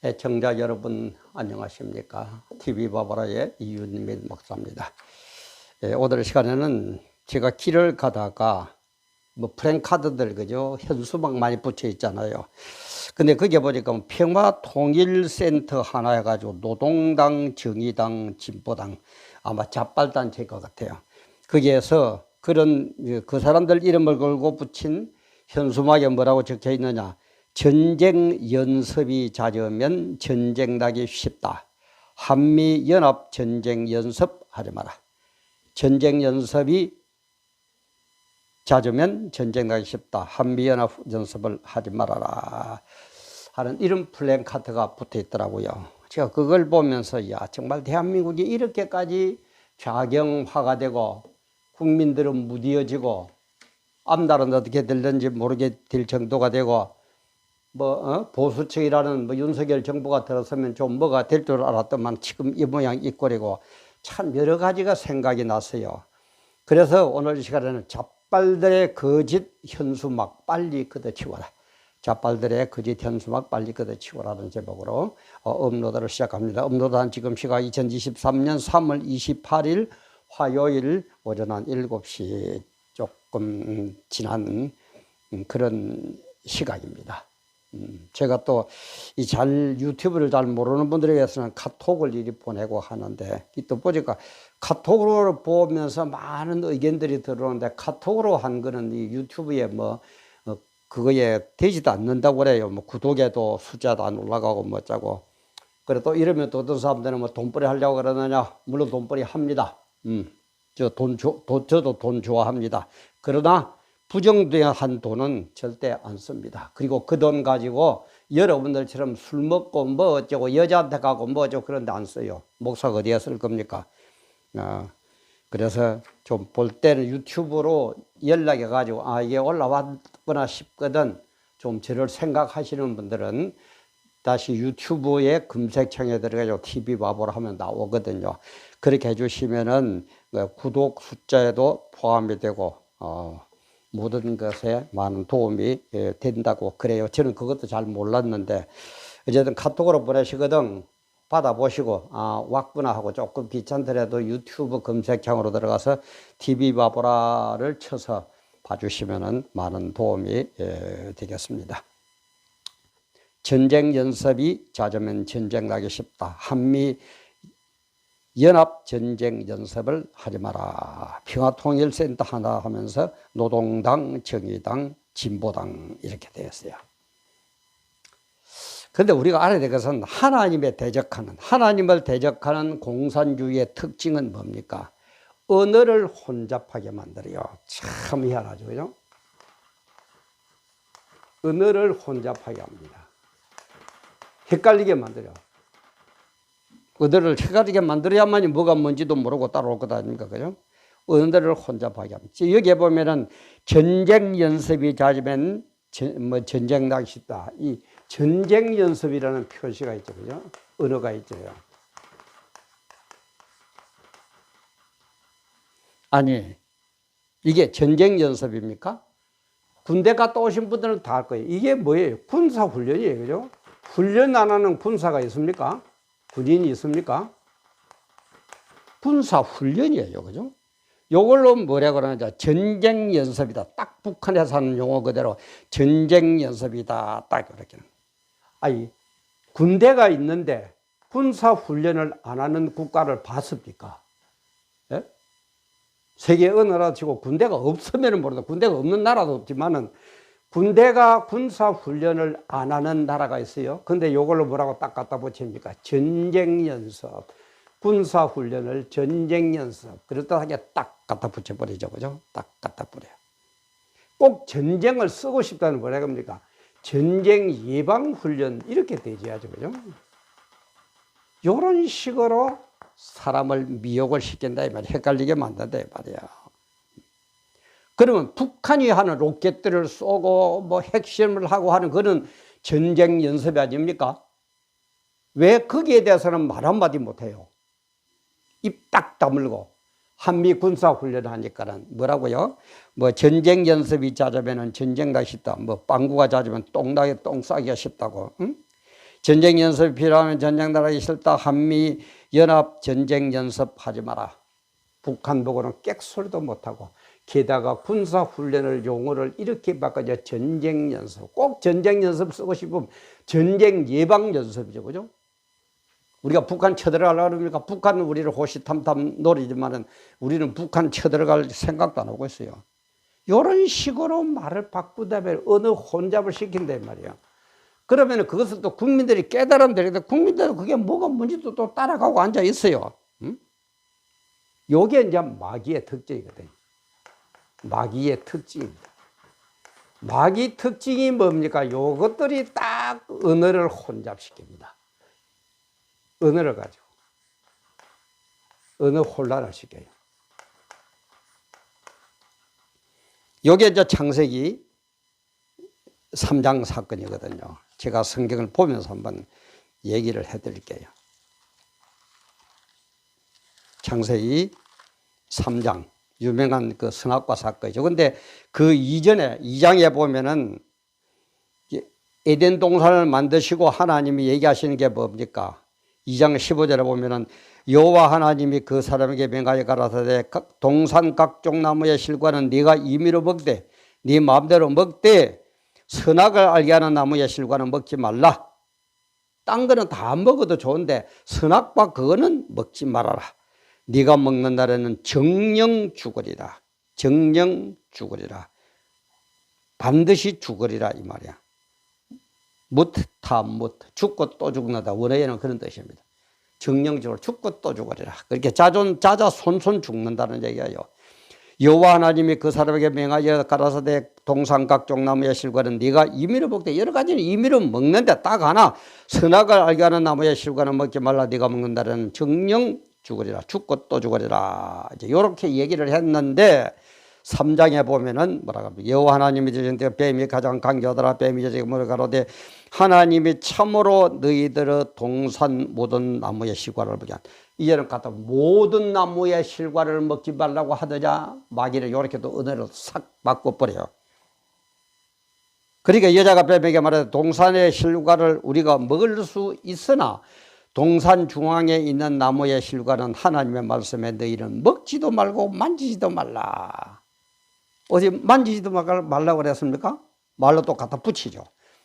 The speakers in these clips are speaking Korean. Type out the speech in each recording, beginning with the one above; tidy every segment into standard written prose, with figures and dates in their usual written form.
애청자 여러분 안녕하십니까? TV바보라의 이윤민 목사입니다. 오늘 시간에는 제가 길을 가다가 프랭카드들 그죠? 현수막 많이 붙여 있잖아요. 근데 거기에 보니까 평화통일센터 하나 해가지고 노동당, 정의당, 진보당 아마 자빨단체일 것 같아요. 거기에서 그런 그 사람들 이름을 걸고 붙인 현수막에 뭐라고 적혀 있느냐? 전쟁 연습이 잦으면 전쟁 나기 쉽다. 한미 연합 전쟁 연습 하지 마라. 전쟁 연습이 잦으면 전쟁 나기 쉽다. 한미 연합 연습을 하지 말아라. 하는 이런 플랜카드가 붙어 있더라고요. 제가 그걸 보면서 야 정말 대한민국이 이렇게까지 좌경화가 되고 국민들은 무디어지고 앞날은 어떻게 될는지 모르게 될 정도가 되고 보수층이라는 윤석열 정부가 들어서면 좀 뭐가 될 줄 알았더만 지금 이 모양 이 꼴이고 참 여러 가지가 생각이 났어요. 그래서 오늘 이 시간에는 자빨들의 거짓 현수막 빨리 걷어치워라. 자빨들의 거짓 현수막 빨리 걷어치워라는 제목으로 업로드를 시작합니다. 업로드한 지금 시각 2023년 3월 28일 화요일 오전 한 7시 조금 지난 그런 시각입니다. 제가 또 이 유튜브를 잘 모르는 분들에 위해서는 카톡을 이리 보내고 하는데 또 보니까 카톡으로 보면서 많은 의견들이 들어오는데 카톡으로 한 거는 이 유튜브에 그거에 되지도 않는다고 그래요. 구독에도 숫자도 안 올라가고 뭐자고. 그래도 이러면 또 어떤 사람들은 돈벌이 하려고 그러느냐? 물론 돈벌이 합니다. 저도 돈 좋아합니다. 그러나 부정한 돈은 절대 안 씁니다. 그리고 그 돈 가지고 여러분들처럼 술 먹고 뭐 어쩌고 여자한테 가고 뭐 어쩌고 그런 데 안 써요. 목사가 어디에 쓸 겁니까? 그래서 좀 볼 때는 유튜브로 연락해 가지고 이게 올라왔구나 싶거든. 좀 저를 생각하시는 분들은 다시 유튜브에 검색창에 들어가지고 TV바보라 하면 나오거든요. 그렇게 해주시면은 구독 숫자에도 포함이 되고 모든 것에 많은 도움이 된다고 그래요. 저는 그것도 잘 몰랐는데 어쨌든 카톡으로 보내시거든 받아보시고 왔구나 하고 조금 귀찮더라도 유튜브 검색창으로 들어가서 TV바보라를 쳐서 봐주시면 많은 도움이 되겠습니다. 전쟁 연습이 잦으면 전쟁 나기 쉽다. 한미 연합 전쟁 연습을 하지 마라. 평화통일센터 하나 하면서 노동당, 정의당, 진보당 이렇게 되었어요. 그런데 우리가 알아야 될 것은 하나님을 대적하는 공산주의의 특징은 뭡니까? 언어를 혼잡하게 만들어요. 참 희한하죠, 그죠? 언어를 혼잡하게 합니다. 헷갈리게 만들어요. 언어를 헷갈리게 만들어야만이 뭐가 뭔지도 모르고 따라올 것 아닙니까? 그죠? 언어를 혼잡하게 합니다. 여기에 보면은 전쟁 연습이 잦으면 전쟁 나기 쉽다. 이 전쟁 연습이라는 표시가 있죠. 그죠? 언어가 있죠. 아니, 이게 전쟁 연습입니까? 군대 갔다 오신 분들은 다 알 거예요. 이게 뭐예요? 군사훈련이에요. 그죠? 훈련 안 하는 군사가 있습니까? 군인이 있습니까? 군사훈련이에요. 그죠? 요걸로 뭐라고 그러냐. 전쟁 연습이다. 딱 북한에서 하는 용어 그대로 전쟁 연습이다. 딱 그렇게. 군대가 있는데 군사훈련을 안 하는 국가를 봤습니까? 예? 세계 어느 나라 치고 군대가 없으면 모르다. 군대가 없는 나라도 없지만은 군대가 군사훈련을 안 하는 나라가 있어요. 근데 요걸로 뭐라고 딱 갖다 붙입니까? 전쟁 연습. 군사훈련을 전쟁 연습. 그렇다 하게 딱 갖다 붙여버리죠. 그죠? 딱 갖다 뿌려요. 꼭 전쟁을 쓰고 싶다는 뭐라 겁니까? 전쟁 예방훈련 이렇게 되져야죠. 그죠? 요런 식으로 사람을 미혹을 시킨다 이 말이야. 헷갈리게 만든다 이 말이야. 그러면 북한이 하는 로켓들을 쏘고 핵실험을 하고 하는 그런 전쟁 연습이 아닙니까? 왜 거기에 대해서는 말 한마디 못해요? 입 딱 다물고 한미 군사훈련 하니까는 뭐라고요? 전쟁 연습이 잦으면 전쟁 나기 쉽다. 빵구가 잦으면 똥 싸기가 쉽다고. 응? 전쟁 연습이 필요하면 전쟁 나가기 싫다. 한미 연합 전쟁 연습하지 마라. 북한 보고는 객소리도 못하고 게다가 군사훈련을 용어를 이렇게 바꿔서 전쟁 연습. 꼭 전쟁 연습 쓰고 싶으면 전쟁 예방 연습이죠. 그죠? 우리가 북한 쳐들어가려고 그러니까 북한은 우리를 호시탐탐 노리지만은 우리는 북한 쳐들어갈 생각도 안 하고 있어요. 이런 식으로 말을 바꾸다면 어느 혼잡을 시킨단 말이야. 그러면 그것을 또 국민들이 깨달으면 되는데 국민들은 그게 뭐가 뭔지도 또 따라가고 앉아 있어요. 응? 요게 이제 마귀의 특징이거든요. 마귀의 특징입니다. 마귀 특징이 뭡니까? 요것들이 딱 언어를 혼잡시킵니다. 언어를 가지고. 언어 혼란을 시켜요. 요게 이제 창세기 3장 사건이거든요. 제가 성경을 보면서 한번 얘기를 해드릴게요. 창세기 3장 유명한 그 선악과 사건이죠. 근데 그 이전에 2장에 보면은 에덴 동산을 만드시고 하나님이 얘기하시는 게 뭡니까? 2장 15절에 보면은 여호와 하나님이 그 사람에게 명하여 가라사대 동산 각종 나무의 실과는 네가 임의로 먹되 네 마음대로 먹되 선악을 알게 하는 나무의 실과는 먹지 말라. 딴 거는 다 먹어도 좋은데 선악과 그거는 먹지 말아라. 네가 먹는 날에는 정령 죽으리라. 정령 죽으리라. 반드시 죽으리라 이 말이야. 못 죽고 또 죽는다. 원어에는 그런 뜻입니다. 정령적으로 죽고 또 죽으리라. 그렇게 자자손손 죽는다는 얘기예요. 여호와 하나님이 그 사람에게 명하여 가라사대 동산 각종 나무의 실과는 네가 임의로 먹되 여러 가지는 임의로 먹는데 딱 하나 선악을 알게 하는 나무의 실과는 먹지 말라. 네가 먹는 날에는 정령 죽으리라. 죽고 또 죽으리라. 이제 이렇게 얘기를 했는데 3장에 보면은 뭐라고 합니까? 여호와 하나님이 주신데 뱀이 가장 강교하더라. 뱀이 저에게 뭐라 가로되 하나님이 참으로 너희들의 동산 모든 나무의 실과를 먹게 한. 이제는 갖다 모든 나무의 실과를 먹지 말라고 하더자 마귀를 이렇게 또 언어를 싹 바꿔버려요. 그러니까 여자가 뱀에게 말하되 동산의 실과를 우리가 먹을 수 있으나 동산 중앙에 있는 나무의 실과는 하나님의 말씀에 너희는 먹지도 말고 만지지도 말라. 어디 만지지도 말라고 그랬습니까? 말로 또 갖다 붙이죠.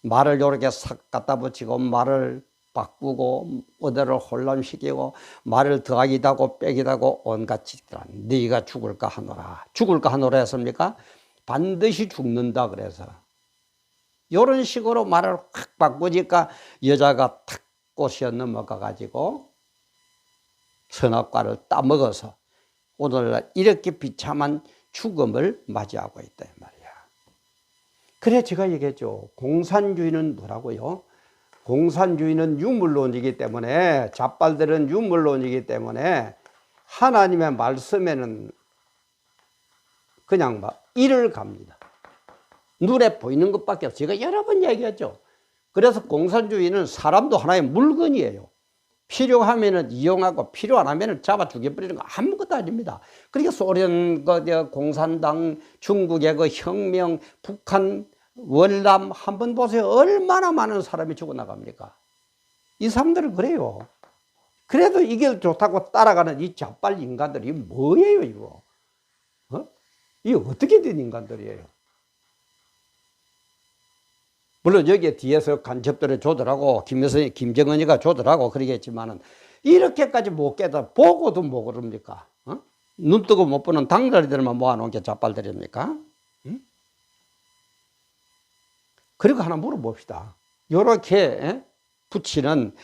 말을 이렇게 싹 갖다 붙이고 말을 바꾸고 어디를 혼란시키고 말을 더하기도 하고 빼기도 하고 온갖 짓들. 네가 죽을까 하노라. 죽을까 하노라 했습니까? 반드시 죽는다 그래서. 이런 식으로 말을 확 바꾸니까 여자가 탁 꽃이 넘어가 가지고 선악과를 따먹어서 오늘날 이렇게 비참한 죽음을 맞이하고 있다 이 말이야. 그래 제가 얘기했죠. 공산주의는 뭐라고요? 공산주의는 유물론이기 때문에 잡발들은 유물론이기 때문에 하나님의 말씀에는 그냥 막 이를 갑니다. 눈에 보이는 것밖에 없어요. 제가 여러 번 얘기했죠. 그래서 공산주의는 사람도 하나의 물건이에요. 필요하면은 이용하고 필요 안 하면은 잡아 죽여버리는 거 아무것도 아닙니다. 그러니까 소련, 공산당, 중국의 그 혁명, 북한, 월남 한번 보세요. 얼마나 많은 사람이 죽어나갑니까? 이 사람들은 그래요. 그래도 이게 좋다고 따라가는 이 잡발 인간들이 뭐예요, 이거? 이게 어떻게 된 인간들이에요? 물론 여기에 뒤에서 간첩들을 조절하고 김정은이가 조절하고 그러겠지만은 이렇게까지 못 깨다 보고도 뭐 그럽니까? 눈 뜨고 못 보는 당다리들만 모아놓은 게 잡발들입니까? 그리고 하나 물어봅시다. 요렇게 붙이는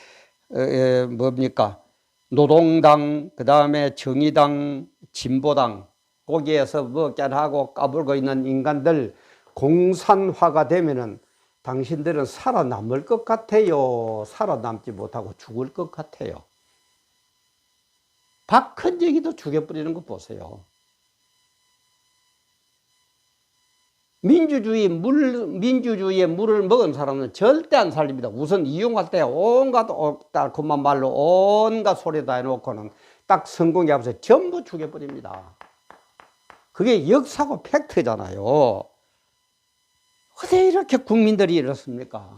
뭡니까? 노동당, 그 다음에 정의당, 진보당 거기에서 뭐 깨하고 까불고 있는 인간들 공산화가 되면은 당신들은 살아남을 것 같아요? 살아남지 못하고 죽을 것 같아요? 박헌정이도 죽여버리는 거 보세요. 민주주의의 물을 먹은 사람은 절대 안 살립니다. 우선 이용할 때 온갖 달콤한 말로 온갖 소리 다 해놓고는 딱 성공이 앞서 전부 죽여버립니다. 그게 역사고 팩트잖아요. 어떻게 이렇게 국민들이 이렇습니까?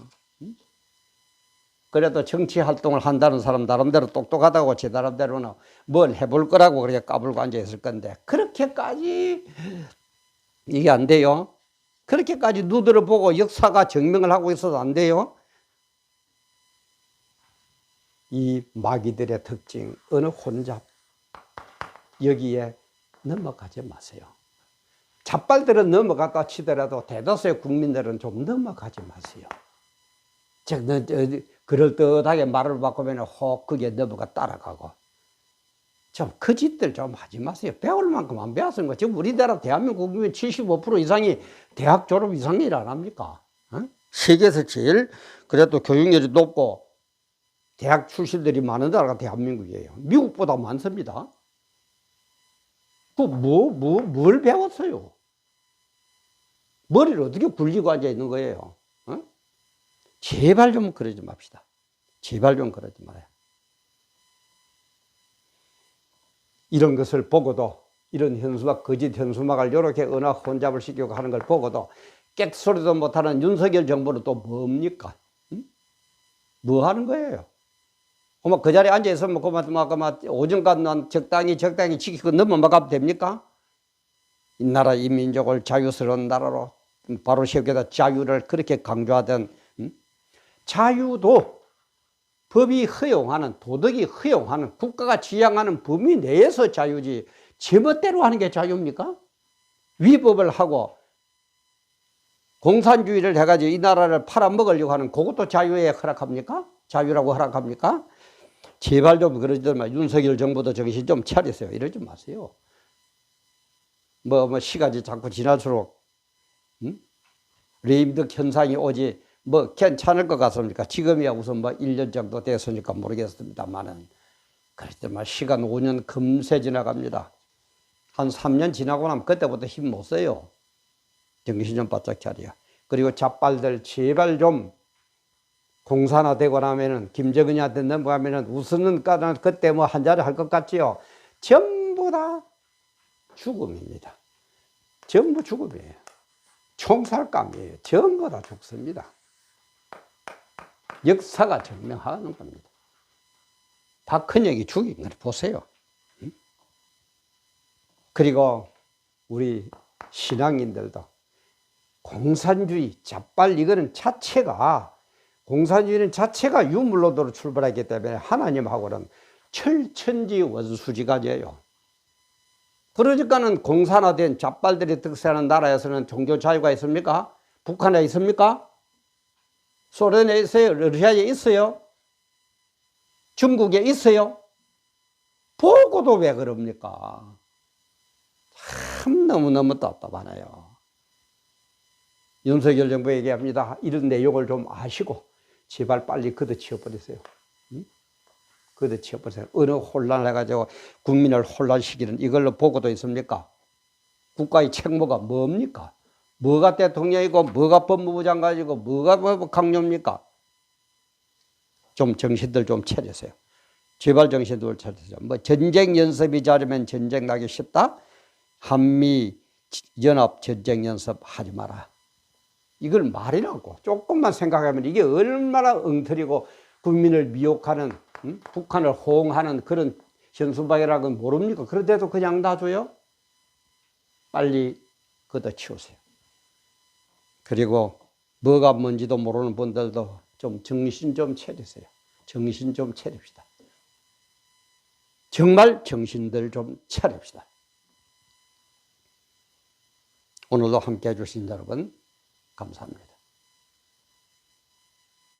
그래도 정치 활동을 한다는 사람 나름대로 똑똑하다고 제 나름대로는 뭘 해볼 거라고 그렇게 까불고 앉아있을 건데 그렇게까지 이게 안 돼요. 그렇게까지 누드러 보고 역사가 증명을 하고 있어도 안 돼요. 이 마귀들의 특징, 어느 혼잡, 여기에 넘어가지 마세요. 잡발들은 넘어갔다 치더라도 대다수의 국민들은 좀 넘어가지 마세요. 즉, 그럴듯하게 말을 바꾸면 혹 그게 넘어가 따라가고. 좀 그 짓들 좀 하지 마세요. 배울 만큼 안 배웠으니까. 지금 우리나라 대한민국 국민 75% 이상이 대학 졸업 이상 일 안 합니까? 어? 세계에서 제일 그래도 교육열이 높고 대학 출신들이 많은 나라가 대한민국이에요. 미국보다 많습니다. 뭘 배웠어요? 머리를 어떻게 굴리고 앉아 있는 거예요? 어? 제발 좀 그러지 맙시다. 제발 좀 그러지 말아요. 이런 것을 보고도, 이런 현수막, 거짓 현수막을 이렇게 은하 혼잡을 시키고 하는 걸 보고도 깨소리도 못하는 윤석열 정부는 또 뭡니까? 응? 뭐 하는 거예요? 그 자리에 앉아있으면 그만 오전간 적당히 지키고 넘어가면 됩니까? 이 나라 이 민족을 자유스러운 나라로 바로 세우겠다 자유를 그렇게 강조하던 자유도 법이 허용하는, 도덕이 허용하는, 국가가 지향하는 범위 내에서 자유지 제멋대로 하는 게 자유입니까? 위법을 하고 공산주의를 해가지고 이 나라를 팔아먹으려고 하는 그것도 자유에 허락합니까? 자유라고 허락합니까? 제발 좀 그러지 마. 윤석열 정부도 정신 좀 차리세요. 이러지 마세요. 시간이 자꾸 지날수록 레임덕 현상이 오지 괜찮을 것 같습니까? 지금이야 우선 1년 정도 됐으니까 모르겠습니다만은 그렇지만 시간 5년 금세 지나갑니다. 한 3년 지나고 나면 그때부터 힘 못 써요. 정신 좀 바짝 차려. 그리고 잡발들 제발 좀 공산화되고 나면은 김정은이한테 넘어가면은 웃는 까는 그때 한 자리 할 것 같지요? 전부 다 죽음입니다. 전부 죽음이에요. 총살감이에요. 전부 다 죽습니다. 역사가 증명하는 겁니다. 박헌영이 죽인 걸 보세요. 그리고 우리 신앙인들도 공산주의, 잡발 이거는 공산주의는 자체가 유물론으로 출발했기 때문에 하나님하고는 철천지 원수지가 돼요. 그러니까는 공산화된 잡발들이 득세하는 나라에서는 종교 자유가 있습니까? 북한에 있습니까? 소련에 있어요? 러시아에 있어요? 중국에 있어요? 보고도 왜 그럽니까? 참 너무너무 답답하네요. 윤석열 정부 얘기합니다. 이런 내용을 좀 아시고 제발 빨리 걷어치워버리세요. 걷어치워버리세요. 어느 혼란을 해가지고 국민을 혼란시키는 이걸로 보고도 있습니까? 국가의 책무가 뭡니까? 뭐가 대통령이고 뭐가 법무부 장관이고 뭐가 강요입니까? 좀 정신들 좀 차리세요. 제발 정신들 차리세요. 전쟁 연습이 자르면 전쟁 나기 쉽다? 한미 연합 전쟁 연습 하지 마라. 이걸 말이라고. 조금만 생각하면 이게 얼마나 엉터리고 국민을 미혹하는, 북한을 호응하는 그런 현수막이라고 모릅니까? 그런데도 그냥 놔줘요? 빨리 걷어치우세요. 그리고 뭐가 뭔지도 모르는 분들도 좀 정신 좀 차리세요. 정신 좀 차립시다. 정말 정신들 좀 차립시다. 오늘도 함께 해주신 여러분 감사합니다.